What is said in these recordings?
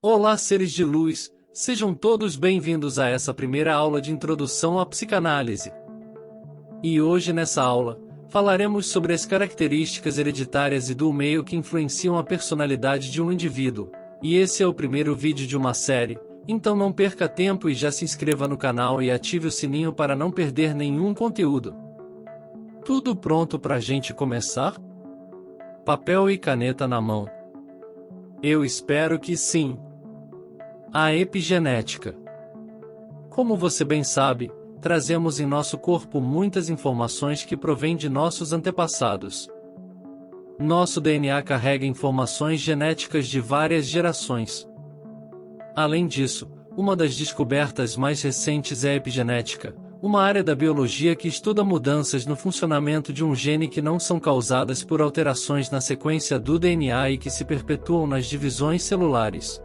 Olá, seres de luz, sejam todos bem-vindos a essa primeira aula de introdução à psicanálise. E hoje nessa aula, falaremos sobre as características hereditárias e do meio que influenciam a personalidade de um indivíduo, e esse é o primeiro vídeo de uma série, então não perca tempo e já se inscreva no canal e ative o sininho para não perder nenhum conteúdo. Tudo pronto pra gente começar? Papel e caneta na mão. Eu espero que sim. A epigenética. Como você bem sabe, trazemos em nosso corpo muitas informações que provêm de nossos antepassados. Nosso DNA carrega informações genéticas de várias gerações. Além disso, uma das descobertas mais recentes é a epigenética, uma área da biologia que estuda mudanças no funcionamento de um gene que não são causadas por alterações na sequência do DNA e que se perpetuam nas divisões celulares.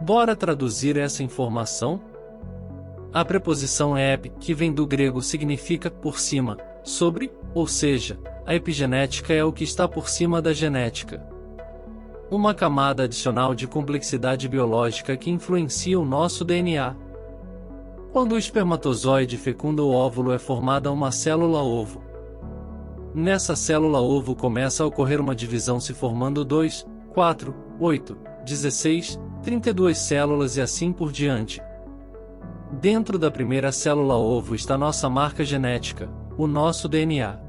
Bora traduzir essa informação? A preposição ep, que vem do grego, significa por cima, sobre, ou seja, a epigenética é o que está por cima da genética. Uma camada adicional de complexidade biológica que influencia o nosso DNA. Quando o espermatozoide fecunda o óvulo é formada uma célula-ovo. Nessa célula-ovo começa a ocorrer uma divisão se formando 2, 4, 8, 16, 32 células e assim por diante. Dentro da primeira célula-ovo está nossa marca genética, o nosso DNA.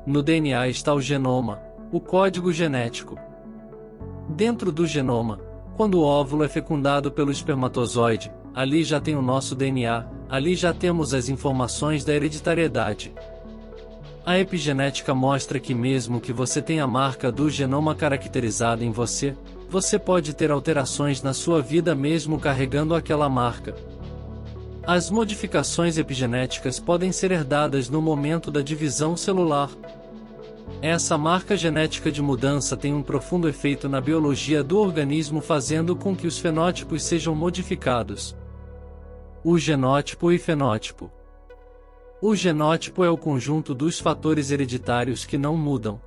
No DNA está o genoma, o código genético. Dentro do genoma, quando o óvulo é fecundado pelo espermatozoide, ali já tem o nosso DNA, ali já temos as informações da hereditariedade. A epigenética mostra que mesmo que você tenha a marca do genoma caracterizada em você, você pode ter alterações na sua vida mesmo carregando aquela marca. As modificações epigenéticas podem ser herdadas no momento da divisão celular. Essa marca genética de mudança tem um profundo efeito na biologia do organismo, fazendo com que os fenótipos sejam modificados. O genótipo e fenótipo. O genótipo é o conjunto dos fatores hereditários que não mudam.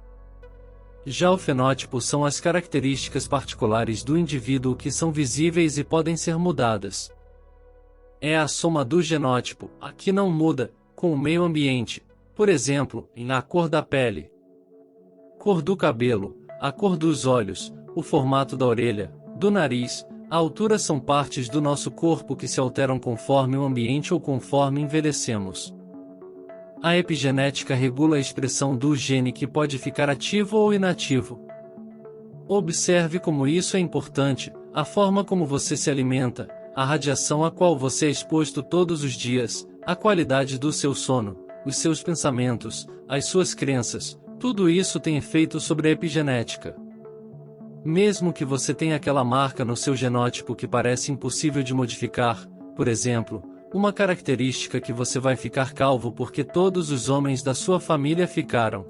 Já o fenótipo são as características particulares do indivíduo que são visíveis e podem ser mudadas. É a soma do genótipo, a que não muda, com o meio ambiente, por exemplo, na cor da pele, cor do cabelo, a cor dos olhos, o formato da orelha, do nariz, a altura são partes do nosso corpo que se alteram conforme o ambiente ou conforme envelhecemos. A epigenética regula a expressão do gene que pode ficar ativo ou inativo. Observe como isso é importante, a forma como você se alimenta, a radiação a qual você é exposto todos os dias, a qualidade do seu sono, os seus pensamentos, as suas crenças, tudo isso tem efeito sobre a epigenética. Mesmo que você tenha aquela marca no seu genótipo que parece impossível de modificar, por exemplo, uma característica que você vai ficar calvo porque todos os homens da sua família ficaram.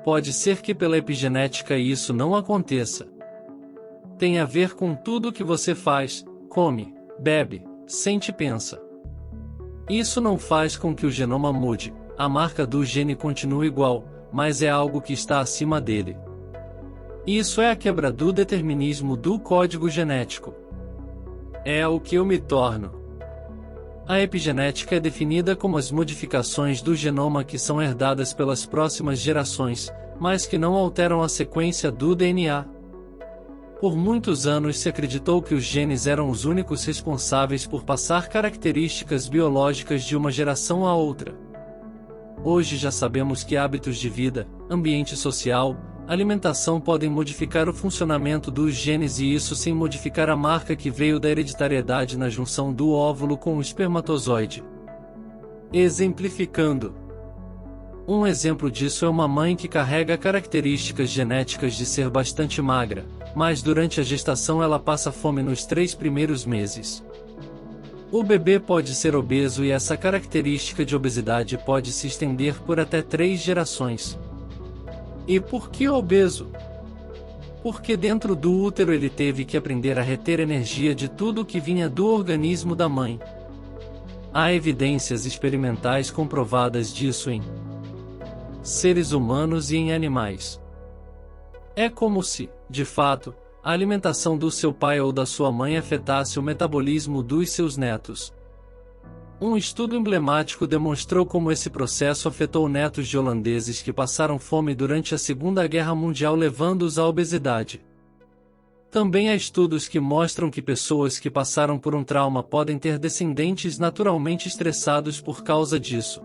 Pode ser que pela epigenética isso não aconteça. Tem a ver com tudo que você faz, come, bebe, sente e pensa. Isso não faz com que o genoma mude, a marca do gene continue igual, mas é algo que está acima dele. Isso é a quebra do determinismo do código genético. É o que eu me torno. A epigenética é definida como as modificações do genoma que são herdadas pelas próximas gerações, mas que não alteram a sequência do DNA. Por muitos anos se acreditou que os genes eram os únicos responsáveis por passar características biológicas de uma geração a outra. Hoje já sabemos que hábitos de vida, ambiente social, alimentação podem modificar o funcionamento dos genes e isso sem modificar a marca que veio da hereditariedade na junção do óvulo com o espermatozoide. Exemplificando. Um exemplo disso é uma mãe que carrega características genéticas de ser bastante magra, mas durante a gestação ela passa fome nos 3 primeiros meses. O bebê pode ser obeso e essa característica de obesidade pode se estender por até 3 gerações. E por que obeso? Porque dentro do útero ele teve que aprender a reter energia de tudo que vinha do organismo da mãe. Há evidências experimentais comprovadas disso em seres humanos e em animais. É como se, de fato, a alimentação do seu pai ou da sua mãe afetasse o metabolismo dos seus netos. Um estudo emblemático demonstrou como esse processo afetou netos de holandeses que passaram fome durante a Segunda Guerra Mundial, levando-os à obesidade. Também há estudos que mostram que pessoas que passaram por um trauma podem ter descendentes naturalmente estressados por causa disso.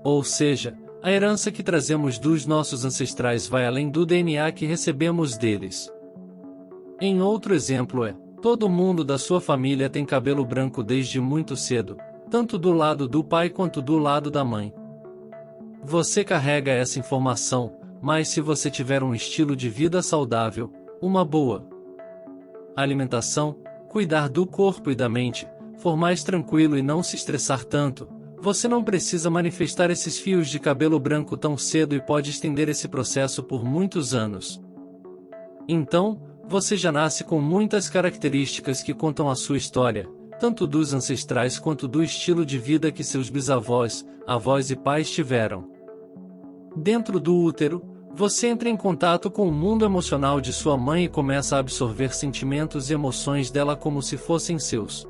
Ou seja, a herança que trazemos dos nossos ancestrais vai além do DNA que recebemos deles. Em outro exemplo todo mundo da sua família tem cabelo branco desde muito cedo, tanto do lado do pai quanto do lado da mãe. Você carrega essa informação, mas se você tiver um estilo de vida saudável, uma boa alimentação, cuidar do corpo e da mente, for mais tranquilo e não se estressar tanto, você não precisa manifestar esses fios de cabelo branco tão cedo e pode estender esse processo por muitos anos. Então, você já nasce com muitas características que contam a sua história, tanto dos ancestrais quanto do estilo de vida que seus bisavós, avós e pais tiveram. Dentro do útero, você entra em contato com o mundo emocional de sua mãe e começa a absorver sentimentos e emoções dela como se fossem seus.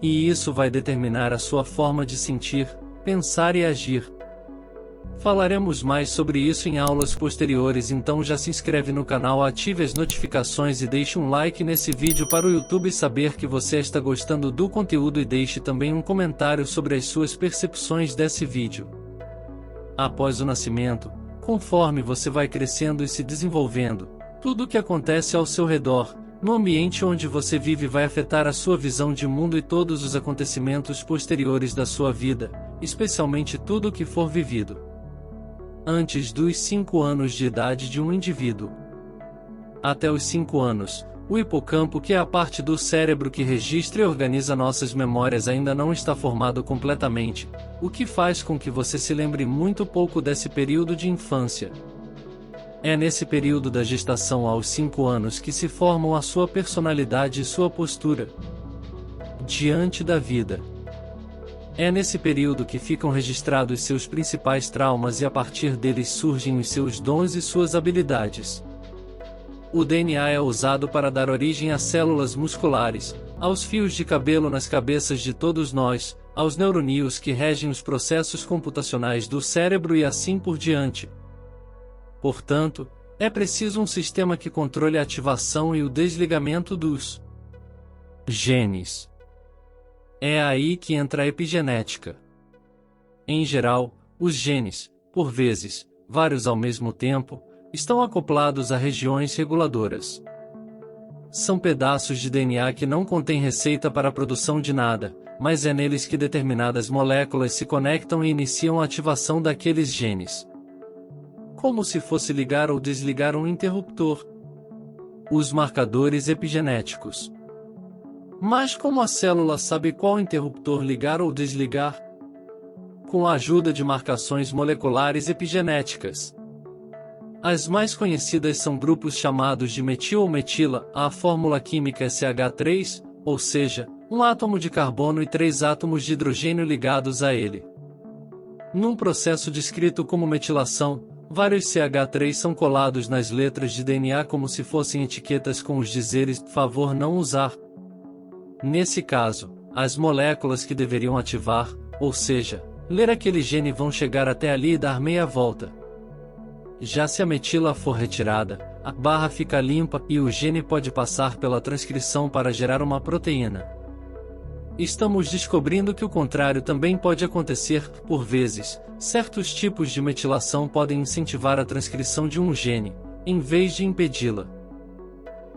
E isso vai determinar a sua forma de sentir, pensar e agir. Falaremos mais sobre isso em aulas posteriores, então já se inscreve no canal, ative as notificações e deixe um like nesse vídeo para o YouTube saber que você está gostando do conteúdo, e deixe também um comentário sobre as suas percepções desse vídeo. Após o nascimento, conforme você vai crescendo e se desenvolvendo, tudo o que acontece ao seu redor, no ambiente onde você vive, vai afetar a sua visão de mundo e todos os acontecimentos posteriores da sua vida, especialmente tudo o que for vivido antes dos 5 anos de idade de um indivíduo. Até os 5 anos, o hipocampo, que é a parte do cérebro que registra e organiza nossas memórias, ainda não está formado completamente, o que faz com que você se lembre muito pouco desse período de infância. É nesse período da gestação aos 5 anos que se formam a sua personalidade e sua postura diante da vida. É nesse período que ficam registrados seus principais traumas e a partir deles surgem os seus dons e suas habilidades. O DNA é usado para dar origem às células musculares, aos fios de cabelo nas cabeças de todos nós, aos neurônios que regem os processos computacionais do cérebro e assim por diante. Portanto, é preciso um sistema que controle a ativação e o desligamento dos genes. É aí que entra a epigenética. Em geral, os genes, por vezes, vários ao mesmo tempo, estão acoplados a regiões reguladoras. São pedaços de DNA que não contêm receita para a produção de nada, mas é neles que determinadas moléculas se conectam e iniciam a ativação daqueles genes. Como se fosse ligar ou desligar um interruptor. Os marcadores epigenéticos. Mas como a célula sabe qual interruptor ligar ou desligar? Com a ajuda de marcações moleculares epigenéticas. As mais conhecidas são grupos chamados de metil ou metila, a fórmula química é CH3, ou seja, um átomo de carbono e 3 átomos de hidrogênio ligados a ele. Num processo descrito como metilação, vários CH3 são colados nas letras de DNA como se fossem etiquetas com os dizeres "favor não usar". Nesse caso, as moléculas que deveriam ativar, ou seja, ler aquele gene, vão chegar até ali e dar meia volta. Já se a metila for retirada, a barra fica limpa e o gene pode passar pela transcrição para gerar uma proteína. Estamos descobrindo que o contrário também pode acontecer. Por vezes, certos tipos de metilação podem incentivar a transcrição de um gene, em vez de impedi-la.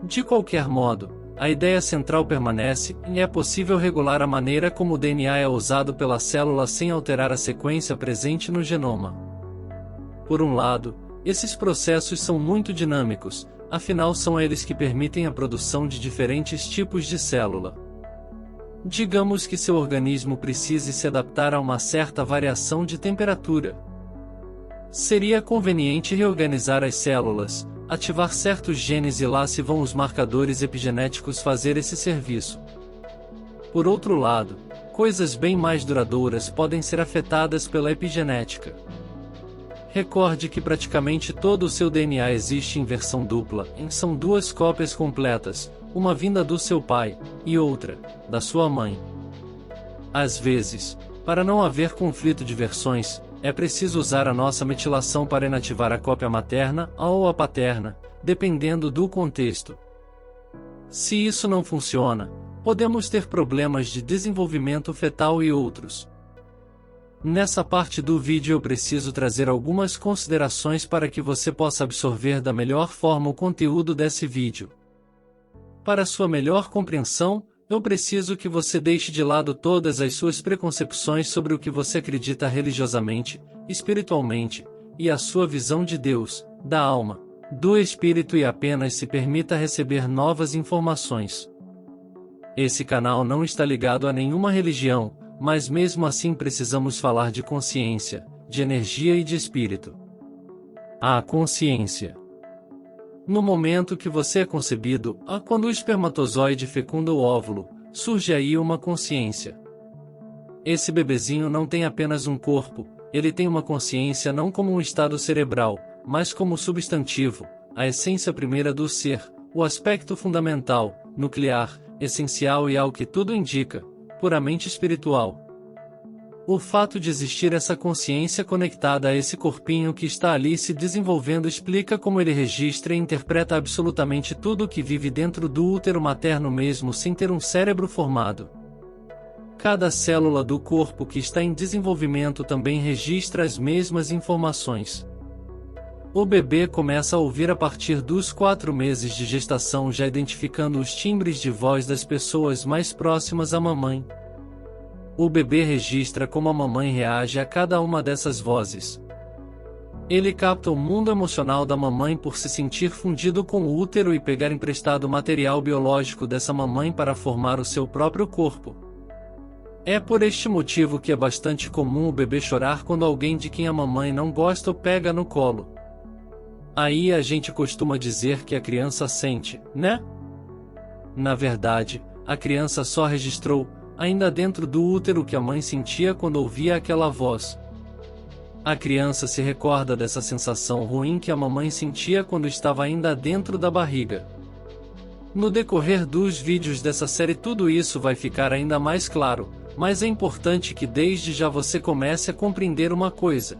De qualquer modo, a ideia central permanece, e é possível regular a maneira como o DNA é usado pela célula sem alterar a sequência presente no genoma. Por um lado, esses processos são muito dinâmicos, afinal são eles que permitem a produção de diferentes tipos de célula. Digamos que seu organismo precise se adaptar a uma certa variação de temperatura. Seria conveniente reorganizar as células, ativar certos genes e lá se vão os marcadores epigenéticos fazer esse serviço. Por outro lado, coisas bem mais duradouras podem ser afetadas pela epigenética. Recorde que praticamente todo o seu DNA existe em versão dupla, são duas cópias completas, uma vinda do seu pai, e outra, da sua mãe. Às vezes, para não haver conflito de versões, é preciso usar a nossa metilação para inativar a cópia materna ou a paterna, dependendo do contexto. Se isso não funciona, podemos ter problemas de desenvolvimento fetal e outros. Nessa parte do vídeo eu preciso trazer algumas considerações para que você possa absorver da melhor forma o conteúdo desse vídeo. Para sua melhor compreensão, eu preciso que você deixe de lado todas as suas preconcepções sobre o que você acredita religiosamente, espiritualmente, e a sua visão de Deus, da alma, do espírito e apenas se permita receber novas informações. Esse canal não está ligado a nenhuma religião, mas mesmo assim precisamos falar de consciência, de energia e de espírito. A consciência. No momento que você é concebido, quando o espermatozoide fecunda o óvulo, surge aí uma consciência. Esse bebezinho não tem apenas um corpo, ele tem uma consciência não como um estado cerebral, mas como substantivo, a essência primeira do ser, o aspecto fundamental, nuclear, essencial e ao que tudo indica, puramente espiritual. O fato de existir essa consciência conectada a esse corpinho que está ali se desenvolvendo explica como ele registra e interpreta absolutamente tudo o que vive dentro do útero materno mesmo sem ter um cérebro formado. Cada célula do corpo que está em desenvolvimento também registra as mesmas informações. O bebê começa a ouvir a partir dos 4 meses de gestação, já identificando os timbres de voz das pessoas mais próximas à mamãe. O bebê registra como a mamãe reage a cada uma dessas vozes. Ele capta o mundo emocional da mamãe por se sentir fundido com o útero e pegar emprestado o material biológico dessa mamãe para formar o seu próprio corpo. É por este motivo que é bastante comum o bebê chorar quando alguém de quem a mamãe não gosta o pega no colo. Aí a gente costuma dizer que a criança sente, né? Na verdade, a criança só registrou, ainda dentro do útero, o que a mãe sentia quando ouvia aquela voz. A criança se recorda dessa sensação ruim que a mamãe sentia quando estava ainda dentro da barriga. No decorrer dos vídeos dessa série tudo isso vai ficar ainda mais claro, mas é importante que desde já você comece a compreender uma coisa.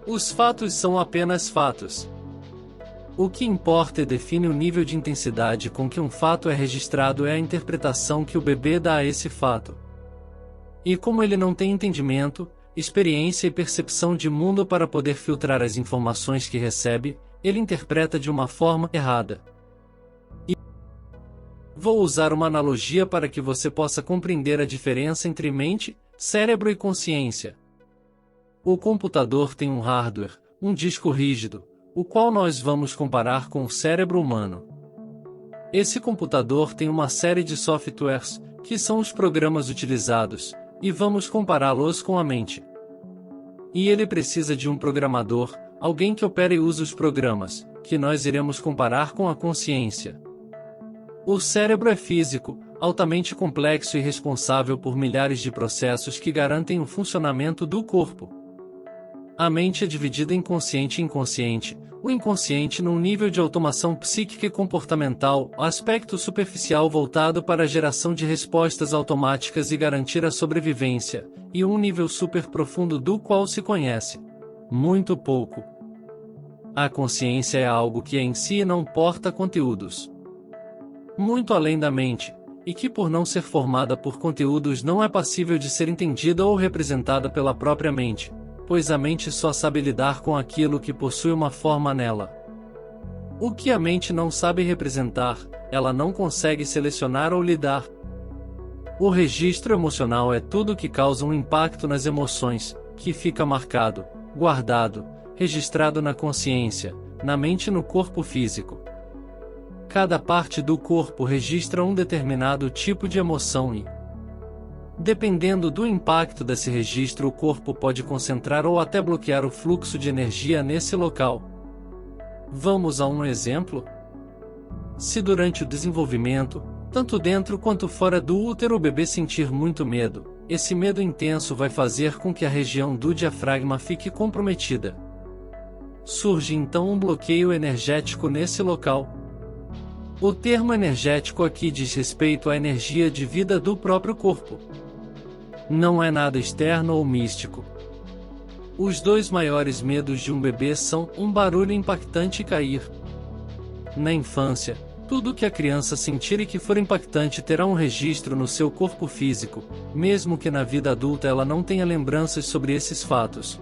Os fatos são apenas fatos. O que importa e define o nível de intensidade com que um fato é registrado é a interpretação que o bebê dá a esse fato. E como ele não tem entendimento, experiência e percepção de mundo para poder filtrar as informações que recebe, ele interpreta de uma forma errada. E vou usar uma analogia para que você possa compreender a diferença entre mente, cérebro e consciência. O computador tem um hardware, um disco rígido, o qual nós vamos comparar com o cérebro humano. Esse computador tem uma série de softwares, que são os programas utilizados, e vamos compará-los com a mente. E ele precisa de um programador, alguém que opere e use os programas, que nós iremos comparar com a consciência. O cérebro é físico, altamente complexo e responsável por milhares de processos que garantem o funcionamento do corpo. A mente é dividida em consciente e inconsciente, o inconsciente num nível de automação psíquica e comportamental, aspecto superficial voltado para a geração de respostas automáticas e garantir a sobrevivência, e um nível super profundo do qual se conhece muito pouco. A consciência é algo que em si não porta conteúdos muito além da mente, e que por não ser formada por conteúdos não é passível de ser entendida ou representada pela própria mente, pois a mente só sabe lidar com aquilo que possui uma forma nela. O que a mente não sabe representar, ela não consegue selecionar ou lidar. O registro emocional é tudo que causa um impacto nas emoções, que fica marcado, guardado, registrado na consciência, na mente e no corpo físico. Cada parte do corpo registra um determinado tipo de emoção e, dependendo do impacto desse registro, o corpo pode concentrar ou até bloquear o fluxo de energia nesse local. Vamos a um exemplo? Se durante o desenvolvimento, tanto dentro quanto fora do útero, o bebê sentir muito medo, esse medo intenso vai fazer com que a região do diafragma fique comprometida. surge então um bloqueio energético nesse local. O termo energético aqui diz respeito à energia de vida do próprio corpo. Não é nada externo ou místico. Os dois maiores medos de um bebê são um barulho impactante e cair. Na infância, tudo que a criança sentir e que for impactante terá um registro no seu corpo físico, mesmo que na vida adulta ela não tenha lembranças sobre esses fatos.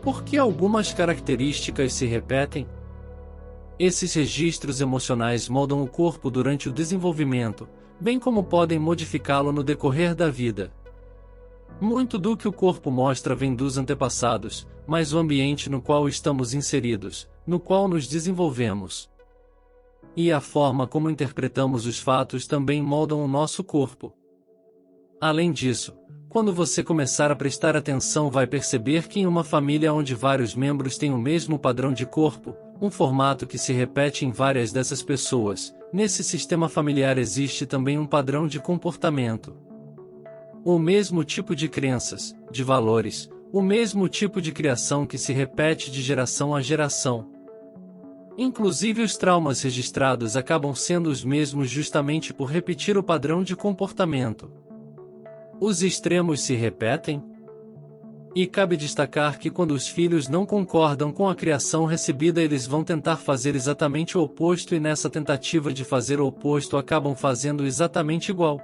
Por que algumas características se repetem? Esses registros emocionais moldam o corpo durante o desenvolvimento, bem como podem modificá-lo no decorrer da vida. Muito do que o corpo mostra vem dos antepassados, mas o ambiente no qual estamos inseridos, no qual nos desenvolvemos, e a forma como interpretamos os fatos também moldam o nosso corpo. Além disso, quando você começar a prestar atenção, vai perceber que em uma família onde vários membros têm o mesmo padrão de corpo, um formato que se repete em várias dessas pessoas, nesse sistema familiar existe também um padrão de comportamento. O mesmo tipo de crenças, de valores, o mesmo tipo de criação que se repete de geração a geração. Inclusive os traumas registrados acabam sendo os mesmos justamente por repetir o padrão de comportamento. Os extremos se repetem? E cabe destacar que quando os filhos não concordam com a criação recebida, eles vão tentar fazer exatamente o oposto e nessa tentativa de fazer o oposto acabam fazendo exatamente igual.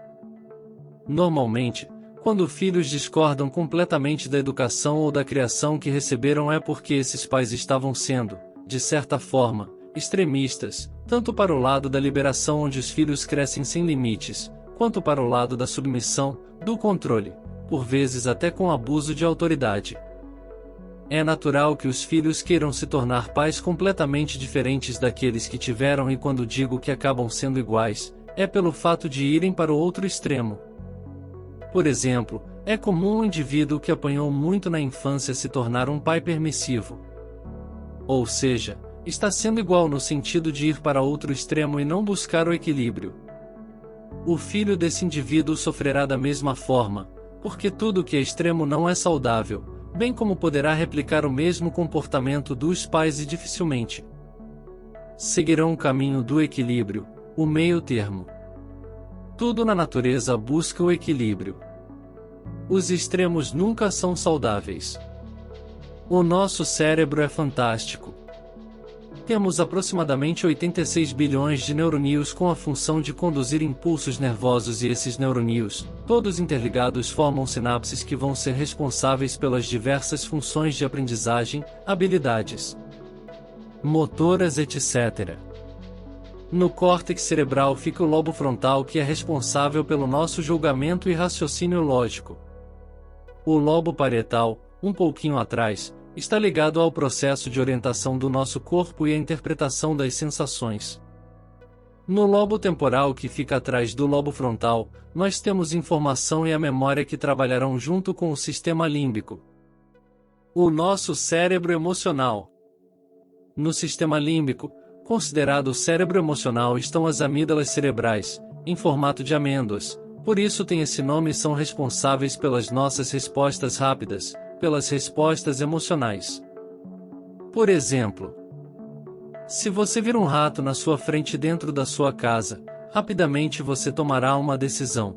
Normalmente, quando filhos discordam completamente da educação ou da criação que receberam é porque esses pais estavam sendo, de certa forma, extremistas, tanto para o lado da liberação onde os filhos crescem sem limites, quanto para o lado da submissão, do controle, por vezes até com abuso de autoridade. É natural que os filhos queiram se tornar pais completamente diferentes daqueles que tiveram, e quando digo que acabam sendo iguais, é pelo fato de irem para o outro extremo. Por exemplo, é comum um indivíduo que apanhou muito na infância se tornar um pai permissivo. Ou seja, está sendo igual no sentido de ir para outro extremo e não buscar o equilíbrio. O filho desse indivíduo sofrerá da mesma forma, porque tudo que é extremo não é saudável, bem como poderá replicar o mesmo comportamento dos pais e dificilmente seguirão o caminho do equilíbrio, o meio termo. Tudo na natureza busca o equilíbrio. Os extremos nunca são saudáveis. O nosso cérebro é fantástico. Temos aproximadamente 86 bilhões de neurônios com a função de conduzir impulsos nervosos, e esses neurônios, todos interligados, formam sinapses que vão ser responsáveis pelas diversas funções de aprendizagem, habilidades motoras, etc. No córtex cerebral fica o lobo frontal, que é responsável pelo nosso julgamento e raciocínio lógico. O lobo parietal, um pouquinho atrás, está ligado ao processo de orientação do nosso corpo e à interpretação das sensações. No lobo temporal, que fica atrás do lobo frontal, nós temos informação e a memória, que trabalharão junto com o sistema límbico. O nosso cérebro emocional. No sistema límbico, considerado o cérebro emocional, estão as amígdalas cerebrais, em formato de amêndoas, por isso tem esse nome, e são responsáveis pelas nossas respostas rápidas, pelas respostas emocionais. Por exemplo, se você vir um rato na sua frente dentro da sua casa, rapidamente você tomará uma decisão.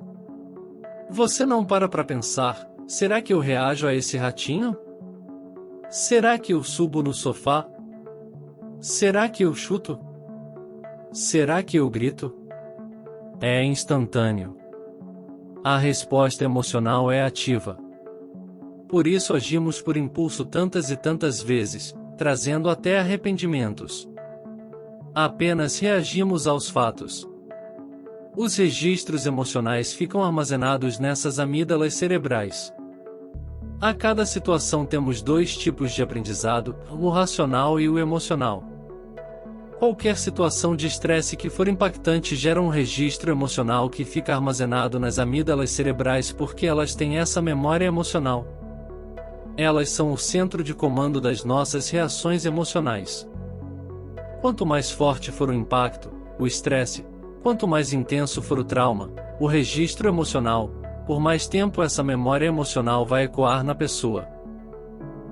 Você não para pensar: será que eu reajo a esse ratinho? Será que eu subo no sofá? Será que eu chuto? Será que eu grito? É instantâneo. A resposta emocional é ativa. Por isso agimos por impulso tantas e tantas vezes, trazendo até arrependimentos. Apenas reagimos aos fatos. Os registros emocionais ficam armazenados nessas amígdalas cerebrais. A cada situação temos dois tipos de aprendizado, o racional e o emocional. Qualquer situação de estresse que for impactante gera um registro emocional que fica armazenado nas amígdalas cerebrais, porque elas têm essa memória emocional. Elas são o centro de comando das nossas reações emocionais. Quanto mais forte for o impacto, o estresse, quanto mais intenso for o trauma, o registro emocional, por mais tempo essa memória emocional vai ecoar na pessoa.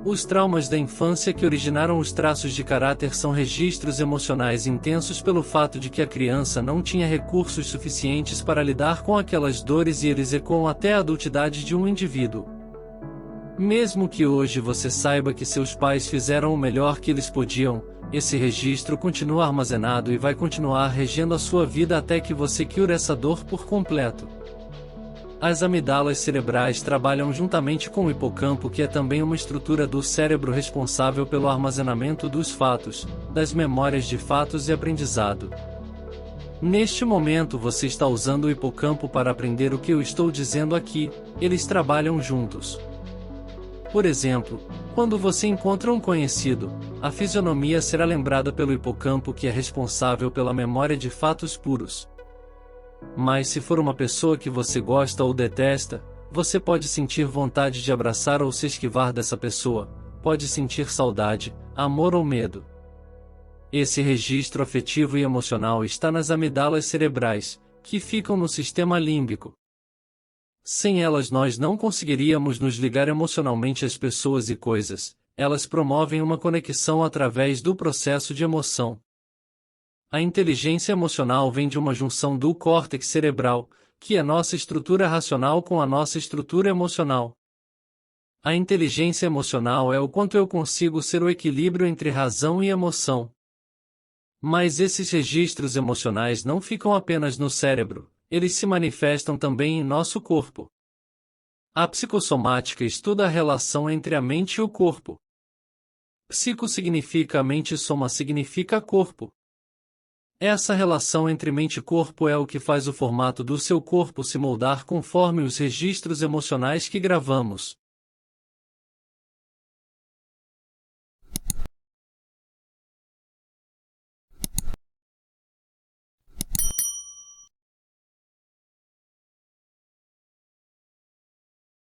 Os traumas da infância que originaram os traços de caráter são registros emocionais intensos pelo fato de que a criança não tinha recursos suficientes para lidar com aquelas dores e eles ecoam até a adultidade de um indivíduo. Mesmo que hoje você saiba que seus pais fizeram o melhor que eles podiam, esse registro continua armazenado e vai continuar regendo a sua vida até que você cure essa dor por completo. As amidalas cerebrais trabalham juntamente com o hipocampo, que é também uma estrutura do cérebro responsável pelo armazenamento dos fatos, das memórias de fatos e aprendizado. Neste momento você está usando o hipocampo para aprender o que eu estou dizendo aqui, eles trabalham juntos. Por exemplo, quando você encontra um conhecido, a fisionomia será lembrada pelo hipocampo, que é responsável pela memória de fatos puros. Mas se for uma pessoa que você gosta ou detesta, você pode sentir vontade de abraçar ou se esquivar dessa pessoa, pode sentir saudade, amor ou medo. Esse registro afetivo e emocional está nas amidalas cerebrais, que ficam no sistema límbico. Sem elas nós não conseguiríamos nos ligar emocionalmente às pessoas e coisas, elas promovem uma conexão através do processo de emoção. A inteligência emocional vem de uma junção do córtex cerebral, que é nossa estrutura racional, com a nossa estrutura emocional. A inteligência emocional é o quanto eu consigo ser o equilíbrio entre razão e emoção. Mas esses registros emocionais não ficam apenas no cérebro, eles se manifestam também em nosso corpo. A psicossomática estuda a relação entre a mente e o corpo. Psico significa mente, soma significa corpo. Essa relação entre mente e corpo é o que faz o formato do seu corpo se moldar conforme os registros emocionais que gravamos.